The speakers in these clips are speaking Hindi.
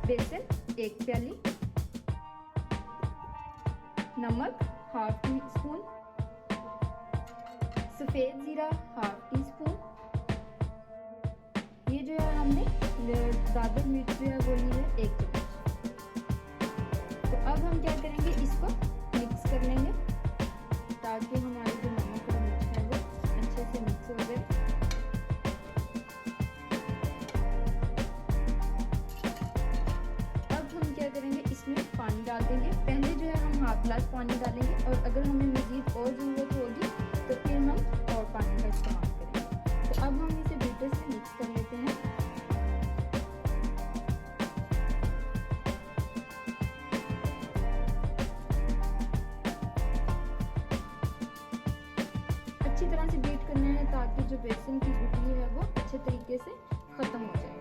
बेसन 1 प्याली, नमक ½ टी स्पून, सफ़ेद ज़ीरा ½ टी स्पून, ये जो है हमने दादर मिर्च जो है वो ली है 1 चम्मच। तो अब हम क्या करेंगे, इसको मिक्स कर लेंगे ताकि हमारी जो नमक और मिर्च है वो अच्छे से मिक्स हो जाए। अब हम क्या करेंगे, इसमें पानी डाल देंगे। पहले जो है हम ½ गिलास पानी डालेंगे और अगर हमें मज़ीद और ज़रूरत होगी तो फिर हम और पानी का इस्तेमाल करेंगे। तो अब हम इसे बीटर से मिक्स कर लेते हैं। अच्छी तरह से बीट करना है ताकि जो बेसन की गुठली है वो अच्छे तरीके से खत्म हो जाए।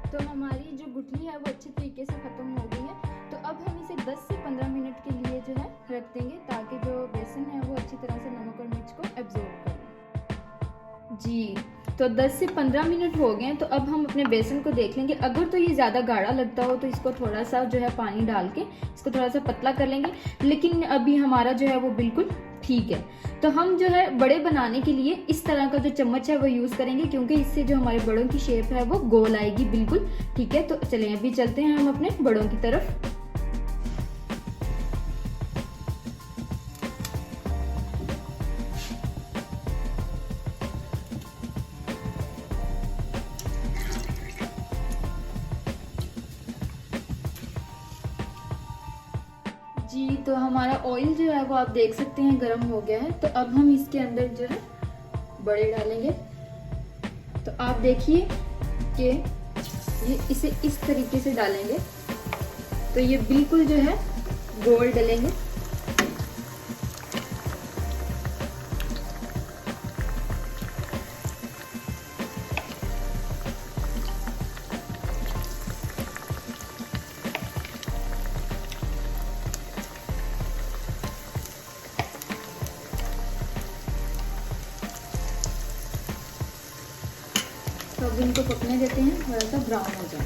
तो हमारी जो गुठली है वो अच्छे तरीके से खत्म हो गई है। तो अब हम इसे 10 से 15 मिनट के लिए जो है रख देंगे ताकि जो बेसन है वो अच्छी तरह से नमक और मिर्च को एब्जॉर्ब कर ले। जी, तो 10 से 15 मिनट हो गए हैं। तो अब हम अपने बेसन को देख लेंगे। अगर तो ये ज़्यादा गाढ़ा लगता हो तो इसको थोड़ा सा जो है पानी डाल के इसको थोड़ा सा पतला कर लेंगे, लेकिन अभी हमारा जो है वो बिल्कुल ठीक है। तो हम जो है बड़े बनाने के लिए इस तरह का जो चम्मच है वो यूज़ करेंगे, क्योंकि इससे जो हमारे बड़ों की शेप है वो गोल आएगी बिल्कुल। ठीक है, तो चलें अभी चलते हैं हम अपने बड़ों की तरफ। जी, तो हमारा ऑयल जो है वो आप देख सकते हैं गर्म हो गया है। तो अब हम इसके अंदर जो है बड़े डालेंगे। तो आप देखिए कि ये इसे इस तरीके से डालेंगे तो ये बिल्कुल जो है गोल डलेंगे। तो अब इनको पकने देते हैं, थोड़ा सा ब्राउन हो जाए।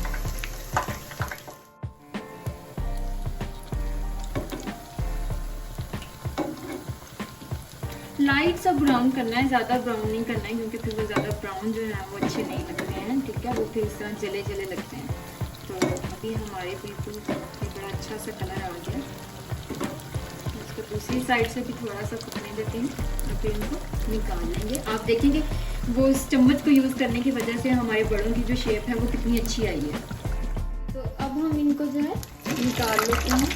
लाइट सा ब्राउन करना है, ज़्यादा ब्राउन नहीं करना है, क्योंकि फिर वो ज़्यादा ब्राउन जो है वो अच्छे नहीं लगते हैं। ठीक है, वो फिर इस तरह जले जले लगते हैं। तो अभी हमारे बिल्कुल बड़ा अच्छा सा कलर आ गया। इसको दूसरी साइड से भी थोड़ा सा पकने देते हैं और फिर इनको निकाल लेंगे। आप देखेंगे वो इस चम्मच को यूज़ करने की वजह से हमारे बड़ों की जो शेप है वो कितनी अच्छी आई है। तो अब हम इनको जो है निकाल लेते हैं।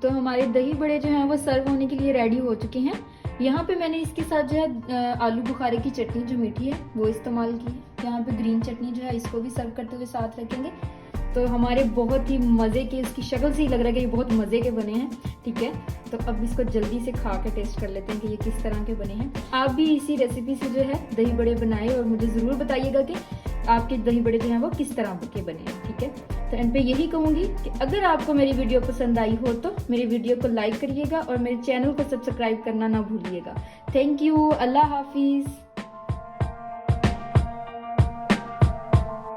तो हमारे दही बड़े जो हैं वो सर्व होने के लिए रेडी हो चुके हैं। यहाँ पे मैंने इसके साथ जो है आलू बुखारे की चटनी जो मीठी है वो इस्तेमाल की है। यहाँ पे ग्रीन चटनी जो है इसको भी सर्व करते हुए साथ रखेंगे। तो हमारे बहुत ही मज़े के, इसकी शक्ल से ही लग रहा है कि ये बहुत मज़े के बने हैं। ठीक है, तो अब इसको जल्दी से खा के टेस्ट कर लेते हैं कि ये किस तरह के बने हैं। आप भी इसी रेसिपी से जो है दही बड़े बनाए और मुझे ज़रूर बताइएगा कि आपके दही बड़े जो हैं वो किस तरह के बने हैं। ठीक है, तो एंड पे यही कहूँगी कि अगर आपको मेरी वीडियो पसंद आई हो तो मेरी वीडियो को लाइक करिएगा और मेरे चैनल को सब्सक्राइब करना ना भूलिएगा। थैंक यू, अल्लाह हाफिज़।